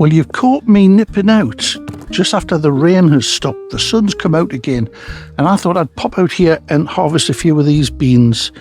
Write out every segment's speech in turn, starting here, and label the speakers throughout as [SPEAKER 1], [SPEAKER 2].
[SPEAKER 1] Well, you've caught me nipping out just after the rain has stopped. The sun's come out again, and I thought I'd pop out here and harvest a few of these beans.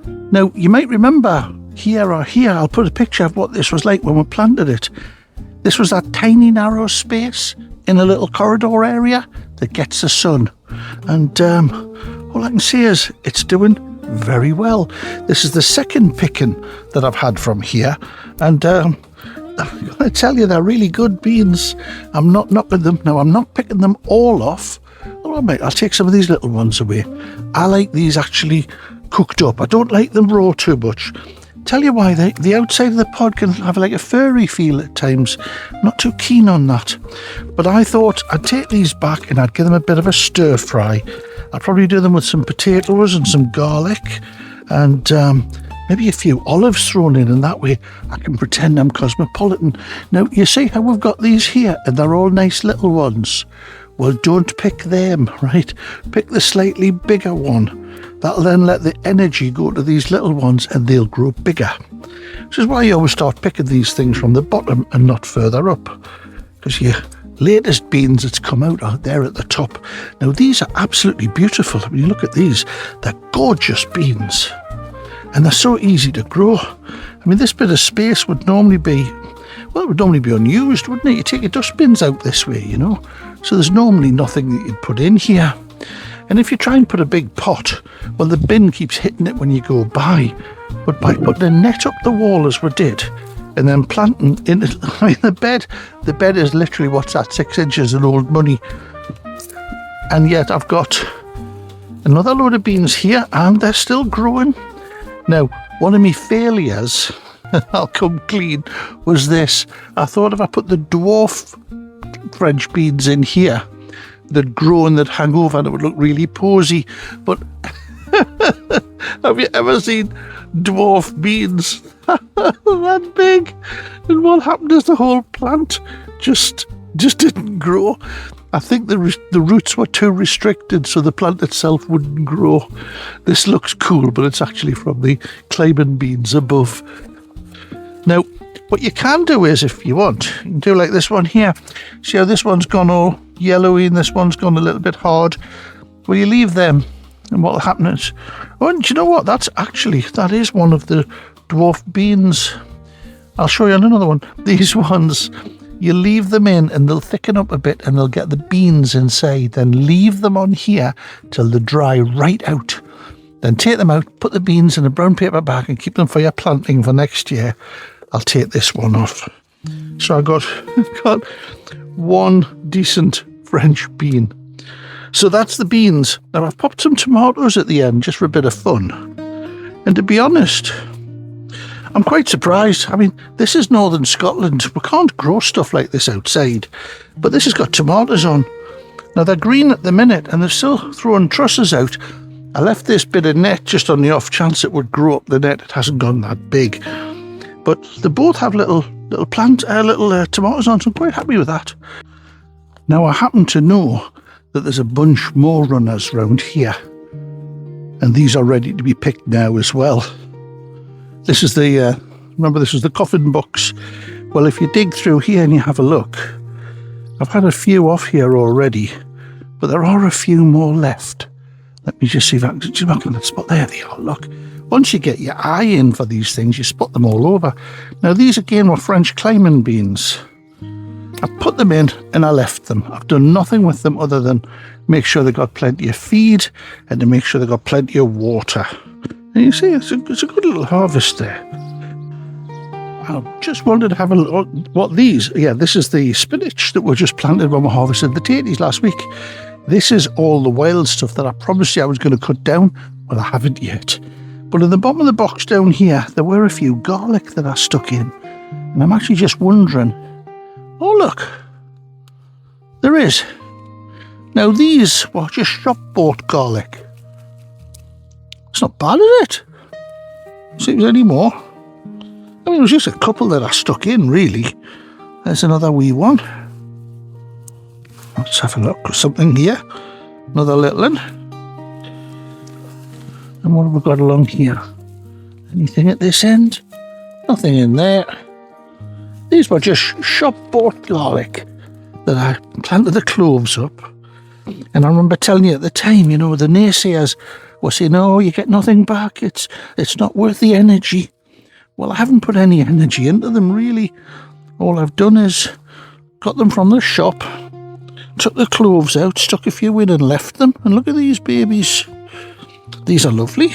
[SPEAKER 1] Now, you might remember here or here, I'll put a picture of what this was like when we planted it. This was that tiny narrow space in a little corridor area that gets the sun. And all I can say is it's doing very well. This is the second picking that I've had from here, and I'm going to tell you, they're really good beans. I'm not knocking them. Now, I'm not picking them all off. All right, I'll take some of these little ones away. I like these actually cooked up. I don't like them raw too much. Tell you why, the outside of the pod can have like a furry feel at times. Not too keen on that. But I thought I'd take these back and I'd give them a bit of a stir fry. I'd probably do them with some potatoes and some garlic and maybe a few olives thrown in, and that way I can pretend I'm cosmopolitan. Now, you see how we've got these here, and they're all nice little ones. Well, don't pick them, right? Pick the slightly bigger one. That'll then let the energy go to these little ones, and they'll grow bigger. Which is why you always start picking these things from the bottom and not further up, because your latest beans that's come out are there at the top. Now, these are absolutely beautiful. When you look at these, they're gorgeous beans. And they're so easy to grow. I mean, this bit of space would normally be, well, it would normally be unused, wouldn't it? You take your dustbins out this way, you know. So there's normally nothing that you'd put in here. And if you try and put a big pot, well, the bin keeps hitting it when you go by. But by putting a net up the wall as we did, and then planting in it, I mean, the bed is literally, what's that, 6 inches in old money. And yet I've got another load of beans here, and they're still growing. Now, one of my failures, I'll come clean, was this. I thought if I put the dwarf French beans in here, they'd grow and they'd hang over and it would look really posy. But have you ever seen dwarf beans that big? And what happened is the whole plant just didn't grow. I think the roots were too restricted, so the plant itself wouldn't grow. This looks cool, but it's actually from the climbing beans above. Now, what you can do is, if you want, you can do like this one here. See how this one's gone all yellowy and this one's gone a little bit hard? Well, you leave them, and what will happen is, oh, and do you know what? That is one of the dwarf beans. I'll show you on another one. These ones, you leave them in and they'll thicken up a bit and they'll get the beans inside. Then leave them on here till they dry right out. Then take them out, put the beans in a brown paper bag and keep them for your planting for next year. I'll take this one off. So I've got one decent French bean. So that's the beans. Now I've popped some tomatoes at the end just for a bit of fun. And to be honest, I'm quite surprised. I mean, this is northern Scotland. We can't grow stuff like this outside. But this has got tomatoes on. Now, they're green at the minute, and they're still throwing trusses out. I left this bit of net just on the off chance it would grow up the net. It hasn't gone that big. But they both have little tomatoes on, so I'm quite happy with that. Now, I happen to know that there's a bunch more runners round here. And these are ready to be picked now as well. This is remember this was the coffin box. Well, if you dig through here and you have a look, I've had a few off here already, but there are a few more left. Let me just see if I can spot. There they are, look. Once you get your eye in for these things, you spot them all over. Now, these again were French climbing beans. I put them in and I left them. I've done nothing with them other than make sure they got plenty of feed and to make sure they got plenty of water. And you see, it's a good little harvest there. I just wanted to have a look what these. Yeah, this is the spinach that were just planted when we harvested the tatties last week. This is all the wild stuff that I promised you I was going to cut down. Well, I haven't yet. But in the bottom of the box down here, there were a few garlic that I stuck in. And I'm actually just wondering, oh look, there is. Now these were just shop-bought garlic. It's not bad, is it? Seems any more. I mean, it was just a couple that I stuck in, really. There's another wee one. Let's have a look. Something here. Another little one. And what have we got along here? Anything at this end? Nothing in there. These were just shop-bought garlic that I planted the cloves up. And I remember telling you at the time, you know, the naysayers were saying, "Oh, you get nothing back. It's not worth the energy." Well, I haven't put any energy into them, really. All I've done is got them from the shop, took the cloves out, stuck a few in and left them. And look at these babies. These are lovely.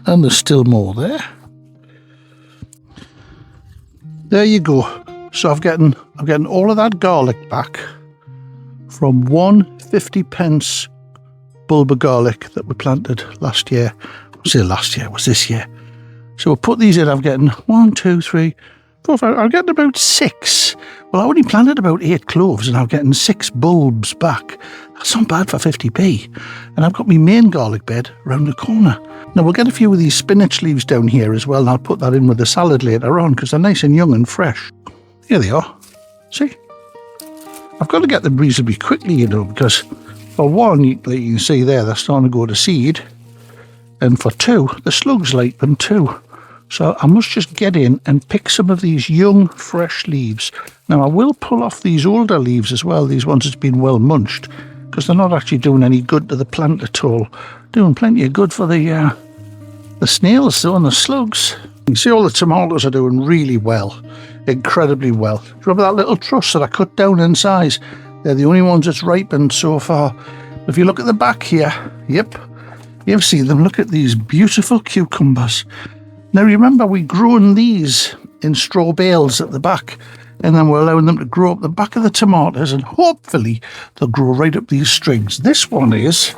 [SPEAKER 1] And there's still more there. There you go. So I'm getting all of that garlic back from 1.50 bulb of garlic that we planted last year. I say last year, it was this year. So we'll put these in. I'm getting 1, 2, 3, 4, 5. I'm getting about 6. Well, I only planted about 8 cloves and I'm getting 6 bulbs back. That's not bad for 50p. And I've got my main garlic bed around the corner. Now we'll get a few of these spinach leaves down here as well, and I'll put that in with the salad later on because they're nice and young and fresh. Here they are. See? I've got to get them reasonably quickly, you know, because for one, like you can see there, they're starting to go to seed. And for two, the slugs like them too. So I must just get in and pick some of these young, fresh leaves. Now I will pull off these older leaves as well, these ones that's been well munched, because they're not actually doing any good to the plant at all. Doing plenty of good for the snails though, and the slugs. You can see all the tomatoes are doing really well, incredibly well. Do you remember that little truss that I cut down in size? They're the only ones that's ripened so far. If you look at the back here, yep, you've seen them. Look at these beautiful cucumbers. Now remember, we grown these in straw bales at the back, and then we're allowing them to grow up the back of the tomatoes, and hopefully they'll grow right up these strings. This one is,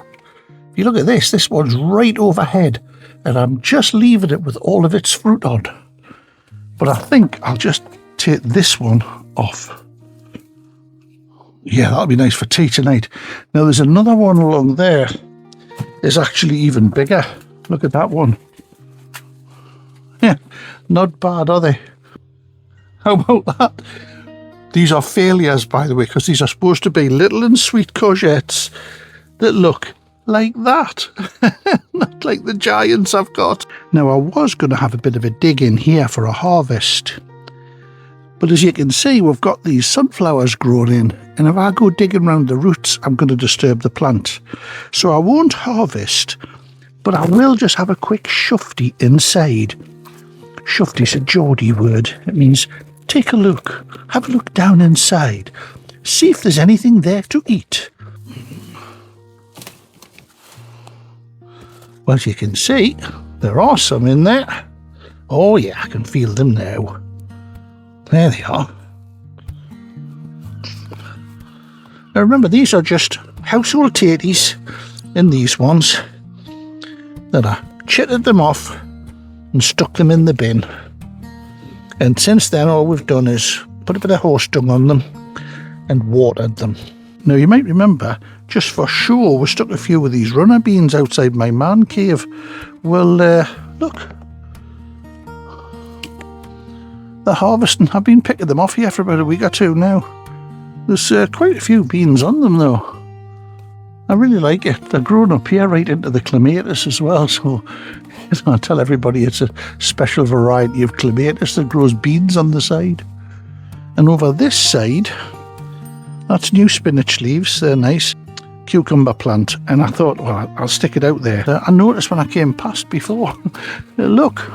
[SPEAKER 1] if you look at this one's right overhead, and I'm just leaving it with all of its fruit on. But I think I'll just take this one off. Yeah, that'll be nice for tea tonight. Now there's another one along there. It's actually even bigger. Look at that one. Yeah, not bad, are they? How about that? These are failures, by the way, because these are supposed to be little and sweet courgettes that look like that. Not like the giants I've got. Now, I was going to have a bit of a dig in here for a harvest. But as you can see, we've got these sunflowers growing in. And if I go digging around the roots, I'm going to disturb the plant. So I won't harvest, but I will just have a quick shufty inside. Shufty's a Geordie word. It means take a look, have a look down inside, see if there's anything there to eat. Well, as you can see, there are some in there. Oh yeah, I can feel them now. There they are. Now remember, these are just household tatties in these ones that I chitted them off and stuck them in the bin. And since then, all we've done is put a bit of horse dung on them and watered them. Now you might remember, just for show, we stuck a few of these runner beans outside my man cave. Well, look. They're harvesting. I've been picking them off here for about a week or two now. There's quite a few beans on them though. I really like it. They're growing up here right into the clematis as well, so I tell everybody it's a special variety of clematis that grows beans on the side. And over this side, that's new spinach leaves. They're nice. Cucumber plant. And I thought, well, I'll stick it out there. I noticed when I came past before, look,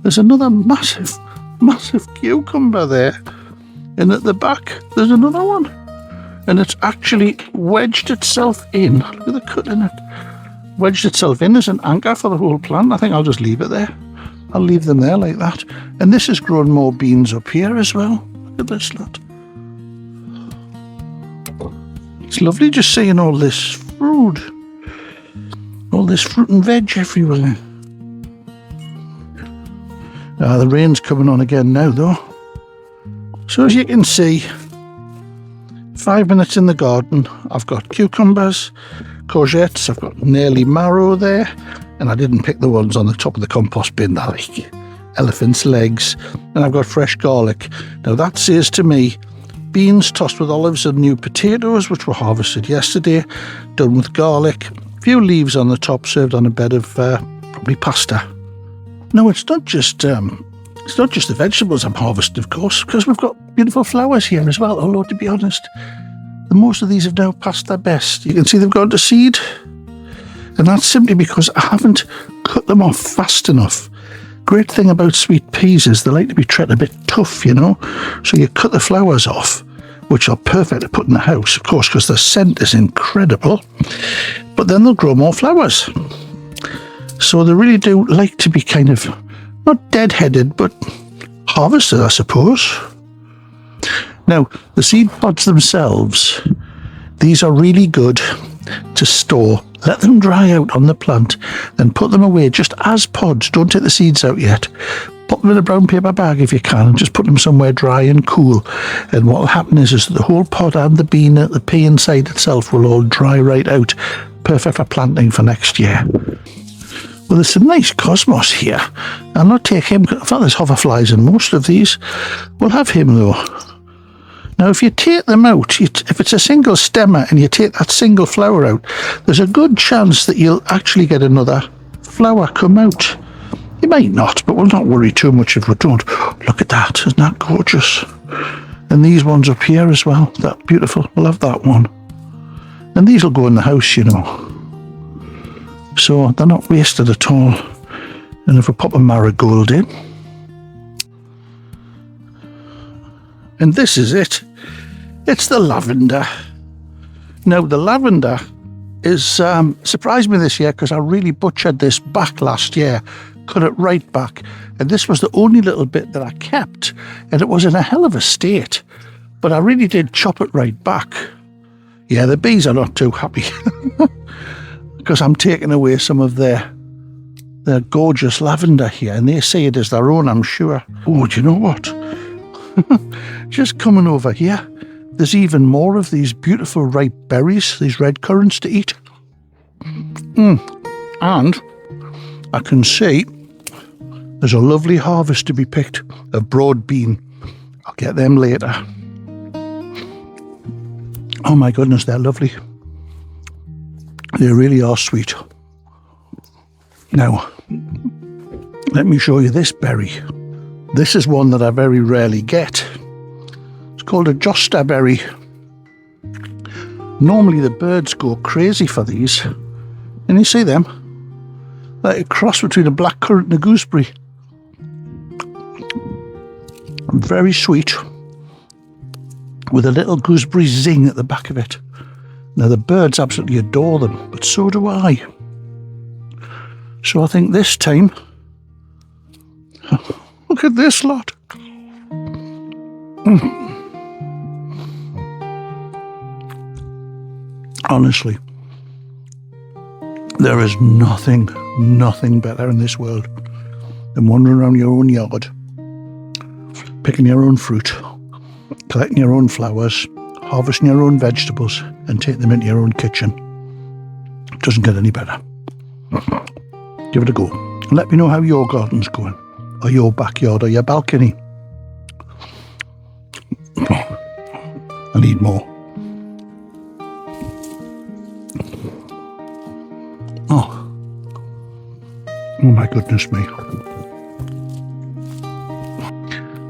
[SPEAKER 1] there's another massive cucumber there. And at the back, there's another one. And it's actually wedged itself in. Look at the cut in it. Wedged itself in as an anchor for the whole plant. I think I'll just leave it there. I'll leave them there like that. And this has grown more beans up here as well. Look at this lot. It's lovely just seeing all this fruit. All this fruit and veg everywhere. The rain's coming on again now though. So as you can see, 5 minutes in the garden, I've got cucumbers, courgettes, I've got nearly marrow there, and I didn't pick the ones on the top of the compost bin that like elephant's legs, and I've got fresh garlic. Now that says to me, beans tossed with olives and new potatoes, which were harvested yesterday, done with garlic, a few leaves on the top served on a bed of probably pasta. No, it's not just It's not just the vegetables I'm harvesting, of course, because we've got beautiful flowers here as well. Although, to be honest, most of these have now passed their best. You can see they've gone to seed. And that's simply because I haven't cut them off fast enough. Great thing about sweet peas is they like to be treated a bit tough, you know. So you cut the flowers off, which are perfect to put in the house, of course, because the scent is incredible. But then they'll grow more flowers. So they really do like to be kind of, not dead-headed, but harvested, I suppose. Now, the seed pods themselves, these are really good to store. Let them dry out on the plant, then put them away just as pods. Don't take the seeds out yet. Put them in a brown paper bag if you can, and just put them somewhere dry and cool. And what will happen is the whole pod and the pea inside itself will all dry right out. Perfect for planting for next year. Well, there's some nice cosmos here. I'll not take him. In fact, there's hoverflies in most of these. We'll have him though. Now, if you take them out, if it's a single stemmer and you take that single flower out, there's a good chance that you'll actually get another flower come out. You might not, but we'll not worry too much if we don't. Look at that. Isn't that gorgeous? And these ones up here as well. That beautiful. We'll have that one. And these will go in the house, you know. So they're not wasted at all. And if we pop a marigold in. And this is it. It's the lavender. Now, the lavender is surprised me this year because I really butchered this back last year. Cut it right back. And this was the only little bit that I kept. And it was in a hell of a state. But I really did chop it right back. Yeah, the bees are not too happy. Because I'm taking away some of their gorgeous lavender here. And they see it as their own, I'm sure. Oh, do you know what? Just coming over here, there's even more of these beautiful ripe berries, these red currants to eat. And I can see there's a lovely harvest to be picked of broad bean. I'll get them later. Oh my goodness, they're lovely. They really are sweet. Now, let me show you this berry. This is one that I very rarely get. It's called a josta berry. Normally the birds go crazy for these. And you see them? Like a cross between a blackcurrant and a gooseberry. Very sweet. With a little gooseberry zing at the back of it. Now the birds absolutely adore them, but so do I. So I think this time... Look at this lot. Honestly, there is nothing better in this world than wandering around your own yard, picking your own fruit, collecting your own flowers, harvesting your own vegetables, and taking them into your own kitchen. It doesn't get any better. Give it a go. And let me know how your garden's going. Or your backyard, or your balcony. I need more. Oh my goodness me.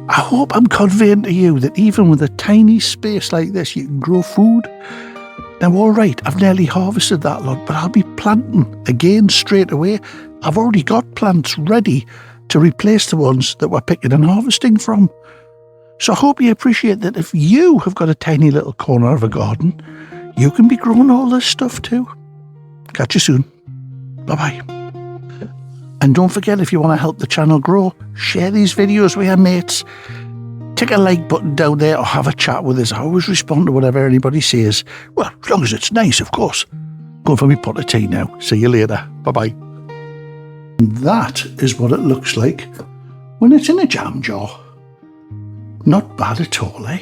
[SPEAKER 1] I hope I'm conveying to you that even with a tiny space like this, you can grow food. Now, all right, I've nearly harvested that lot, but I'll be planting again straight away. I've already got plants ready to replace the ones that we're picking and harvesting from. So I hope you appreciate that if you have got a tiny little corner of a garden, you can be growing all this stuff too. Catch you soon. Bye-bye. And don't forget, if you want to help the channel grow, share these videos with your mates. Tick a like button down there or have a chat with us. I always respond to whatever anybody says. Well, as long as it's nice, of course. Going for me pot of tea now. See you later. Bye-bye. And that is what it looks like when it's in a jam jar. Not bad at all, eh?